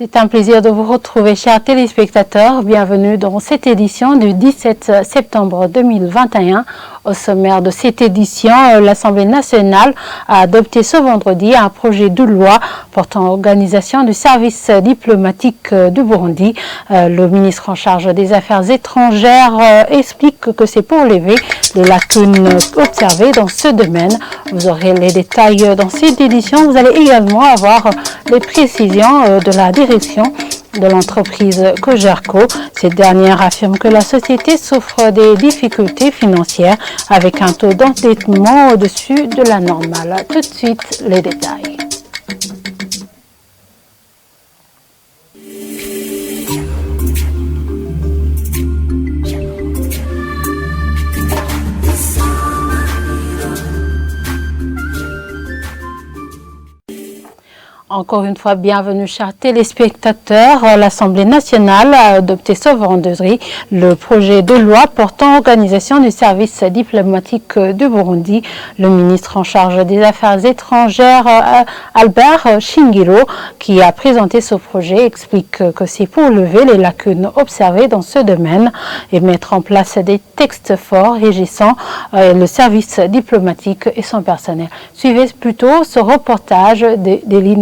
C'est un plaisir de vous retrouver, chers téléspectateurs. Bienvenue dans cette édition du 17 septembre 2021. Au sommaire de cette édition, l'Assemblée nationale a adopté ce vendredi un projet de loi portant organisation du service diplomatique du Burundi. Le ministre en charge des Affaires étrangères explique que c'est pour lever les lacunes observées dans ce domaine. Vous aurez les détails dans cette édition. Vous allez également avoir les précisions de la direction de l'entreprise Cogerco. Cette dernière affirme que la société souffre des difficultés financières avec un taux d'endettement au-dessus de la normale. Tout de suite, les détails. Encore une fois, bienvenue chers téléspectateurs. L'Assemblée nationale a adopté ce vendredi le projet de loi portant organisation du service diplomatique du Burundi. Le ministre en charge des Affaires étrangères, Albert Shingiro, qui a présenté ce projet, explique que c'est pour lever les lacunes observées dans ce domaine et mettre en place des textes forts régissant le service diplomatique et son personnel. Suivez plutôt ce reportage d'Elie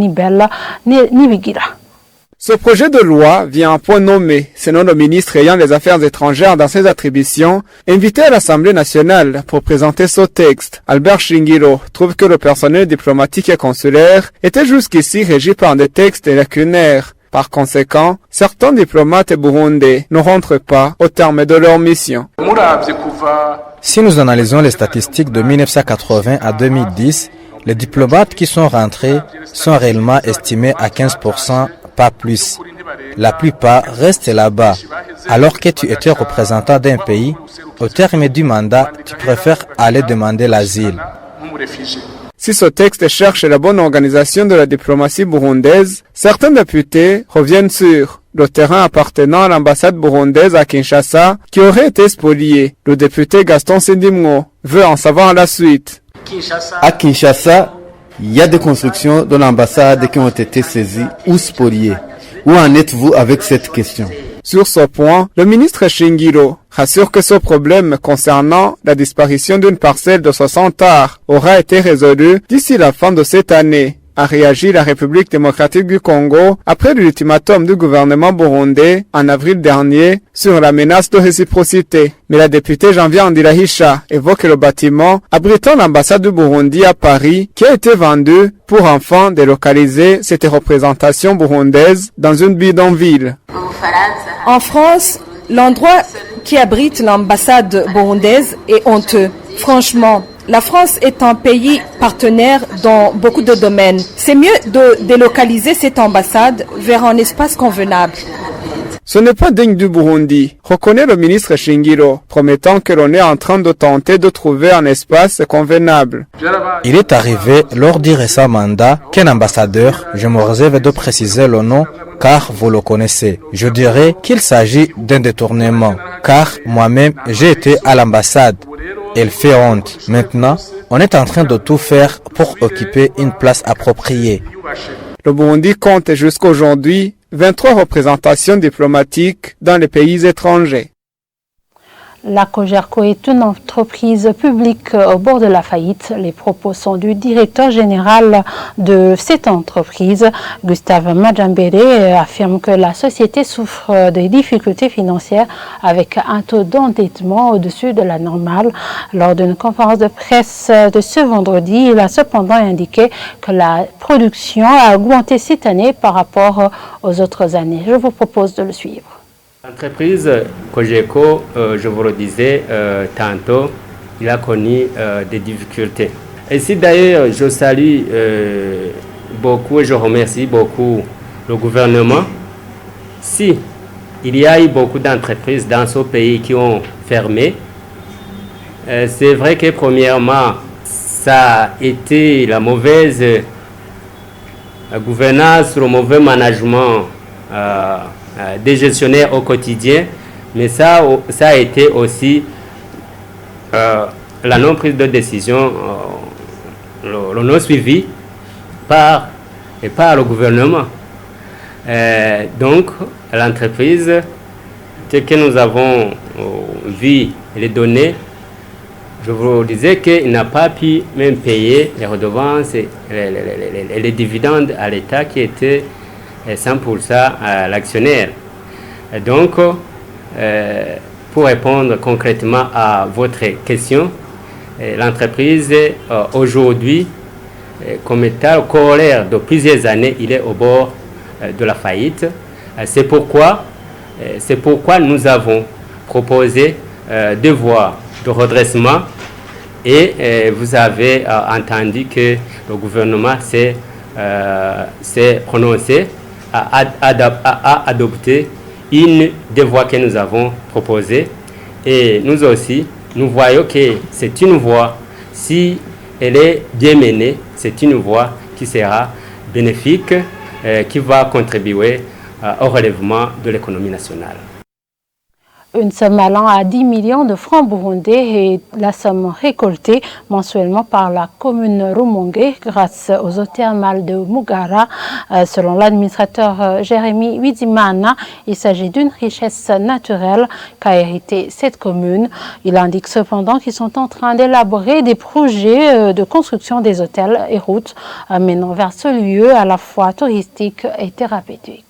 Ce projet de loi vient en point nommé, selon le ministre ayant les Affaires étrangères dans ses attributions, invité à l'Assemblée nationale pour présenter ce texte. Albert Shingiro trouve que le personnel diplomatique et consulaire était jusqu'ici régi par des textes lacunaires. Par conséquent, certains diplomates burundais ne rentrent pas au terme de leur mission. Si nous analysons les statistiques de 1980 à 2010, les diplomates qui sont rentrés sont réellement estimés à 15%, pas plus. La plupart restent là-bas. Alors que tu étais représentant d'un pays, au terme du mandat, tu préfères aller demander l'asile. Si ce texte cherche la bonne organisation de la diplomatie burundaise, certains députés reviennent sur le terrain appartenant à l'ambassade burundaise à Kinshasa qui aurait été spolié. Le député Gaston Sindimgo veut en savoir la suite. À Kinshasa, il y a des constructions de l'ambassade qui ont été saisies ou spoliées. Où en êtes-vous avec cette question? Sur ce point, le ministre Shingiro rassure que ce problème concernant la disparition d'une parcelle de 60 arts aura été résolu d'ici la fin de cette année. A réagi la République démocratique du Congo après l'ultimatum du gouvernement burundais en avril dernier sur la menace de réciprocité. Mais la députée Janvier Ndirahisha évoque le bâtiment abritant l'ambassade du Burundi à Paris qui a été vendu pour enfin délocaliser cette représentation burundaise dans une bidonville. En France, l'endroit qui abrite l'ambassade burundaise est honteux. Franchement, la France est un pays partenaire dans beaucoup de domaines. C'est mieux de délocaliser cette ambassade vers un espace convenable. Ce n'est pas digne du Burundi, reconnaît le ministre Shingiro, promettant que l'on est en train de tenter de trouver un espace convenable. Il est arrivé lors du récent mandat qu'un ambassadeur, je me réserve de préciser le nom car vous le connaissez. Je dirais qu'il s'agit d'un détournement, car moi-même j'ai été à l'ambassade. Elle fait honte. Maintenant, on est en train de tout faire pour occuper une place appropriée. Le Burundi compte jusqu'aujourd'hui 23 représentations diplomatiques dans les pays étrangers. La Cogerco est une entreprise publique au bord de la faillite. Les propos sont du directeur général de cette entreprise. Gustave Majambere affirme que la société souffre des difficultés financières avec un taux d'endettement au-dessus de la normale. Lors d'une conférence de presse de ce vendredi, il a cependant indiqué que la production a augmenté cette année par rapport aux autres années. Je vous propose de le suivre. L'entreprise Cogerco, je vous le disais tantôt, il a connu des difficultés. Et si d'ailleurs je salue beaucoup et je remercie beaucoup le gouvernement, si il y a eu beaucoup d'entreprises dans ce pays qui ont fermé, c'est vrai que premièrement, ça a été la mauvaise gouvernance, le mauvais management des gestionnaires au quotidien, mais ça a été aussi la non-prise de décision, le non-suivi par le gouvernement. Donc, l'entreprise, tel que nous avons vu les données, je vous disais qu'il n'a pas pu même payer les redevances et les dividendes à l'État qui étaient 100% à l'actionnaire. Donc, pour répondre concrètement à votre question, l'entreprise aujourd'hui, comme état corollaire de plusieurs années, il est au bord de la faillite. C'est pourquoi nous avons proposé deux voies de redressement et vous avez entendu que le gouvernement s'est prononcé à adopter une des voies que nous avons proposées. Et nous aussi, nous voyons que c'est une voie, si elle est bien menée, c'est une voie qui sera bénéfique, qui va contribuer au relèvement de l'économie nationale. Une somme allant à 10 millions de francs burundais est la somme récoltée mensuellement par la commune Rumonge grâce aux eaux thermales de Mugara. Selon l'administrateur Jérémy Widimana, il s'agit d'une richesse naturelle qu'a hérité cette commune. Il indique cependant qu'ils sont en train d'élaborer des projets de construction des hôtels et routes menant vers ce lieu à la fois touristique et thérapeutique.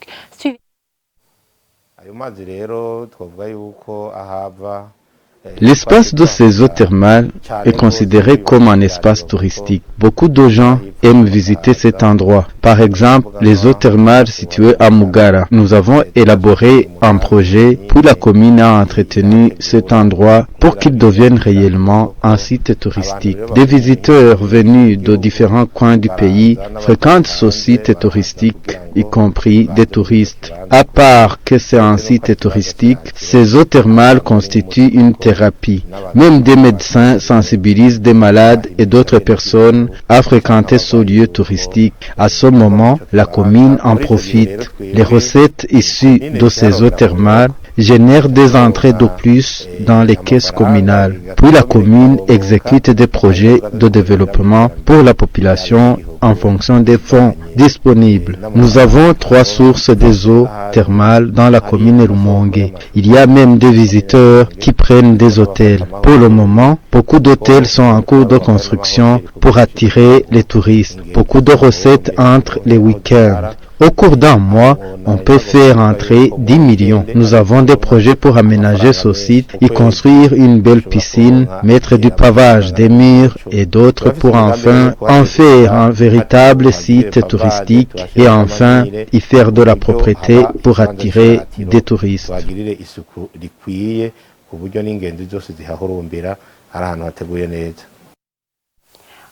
L'espace de ces eaux thermales est considéré comme un espace touristique. Beaucoup de gens aiment visiter cet endroit. Par exemple, les eaux thermales situées à Mugara. Nous avons élaboré un projet puis la commune a entretenu cet endroit pour qu'il devienne réellement un site touristique. Des visiteurs venus de différents coins du pays fréquentent ce site touristique, y compris des touristes. À part que c'est un site touristique, ces eaux thermales constituent une thérapie. Même des médecins sensibilisent des malades et d'autres personnes à fréquenter ce lieu touristique. À ce moment, la commune en profite. Les recettes issues de ces eaux thermales génèrent des entrées de plus dans les caisses communales. Puis la commune exécute des projets de développement pour la population en fonction des fonds disponibles. Nous avons 3 sources des eaux thermales dans la commune Rumonge. Il y a même des visiteurs qui prennent des hôtels. Pour le moment, beaucoup d'hôtels sont en cours de construction pour attirer les touristes. Beaucoup de recettes entrent les week-ends. Au cours d'un mois, on peut faire entrer 10 millions. Nous avons des projets pour aménager ce site, y construire une belle piscine, mettre du pavage, des murs et d'autres pour enfin en faire un véritable site touristique et enfin y faire de la propreté pour attirer des touristes.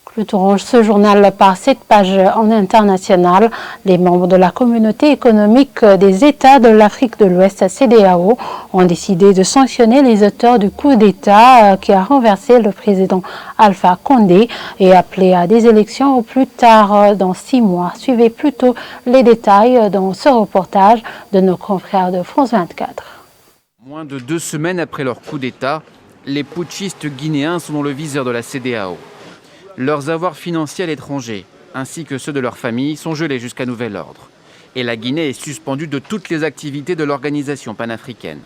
Clôturons ce journal par cette page en international. Les membres de la communauté économique des États de l'Afrique de l'Ouest, CEDEAO, ont décidé de sanctionner les auteurs du coup d'État qui a renversé le président Alpha Condé et appelé à des élections au plus tard dans 6 mois. Suivez plutôt les détails dans ce reportage de nos confrères de France 24. Moins de 2 semaines après leur coup d'État, les putschistes guinéens sont dans le viseur de la CEDEAO. Leurs avoirs financiers à l'étranger, ainsi que ceux de leurs familles, sont gelés jusqu'à nouvel ordre. Et la Guinée est suspendue de toutes les activités de l'organisation panafricaine.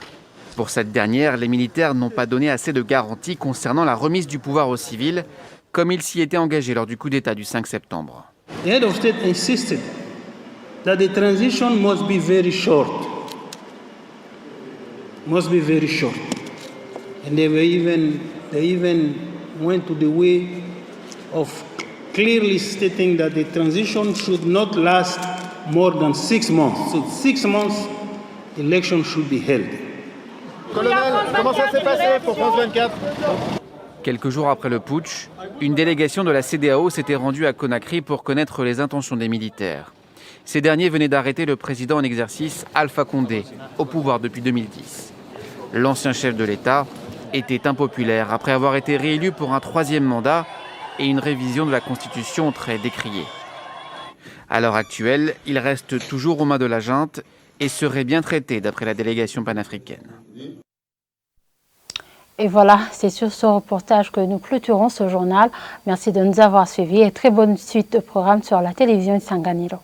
Pour cette dernière, les militaires n'ont pas donné assez de garanties concernant la remise du pouvoir aux civils, comme ils s'y étaient engagés lors du coup d'État du 5 septembre. The head of state insisted that the transition must be very short. Must be very short. And they even went to the way of clearly stating that the transition should not last more than 6 months. So 6 months, election should be held. Colonel, comment ça s'est passé pour France 24 ? Quelques jours après le putsch, une délégation de la CEDEAO s'était rendue à Conakry pour connaître les intentions des militaires. Ces derniers venaient d'arrêter le président en exercice Alpha Condé, au pouvoir depuis 2010. L'ancien chef de l'État était impopulaire après avoir été réélu pour un 3e mandat et une révision de la Constitution très décriée. À l'heure actuelle, il reste toujours aux mains de la junte et serait bien traité d'après la délégation panafricaine. Et voilà, c'est sur ce reportage que nous clôturons ce journal. Merci de nous avoir suivis et très bonne suite de programmes sur la télévision Isanganiro.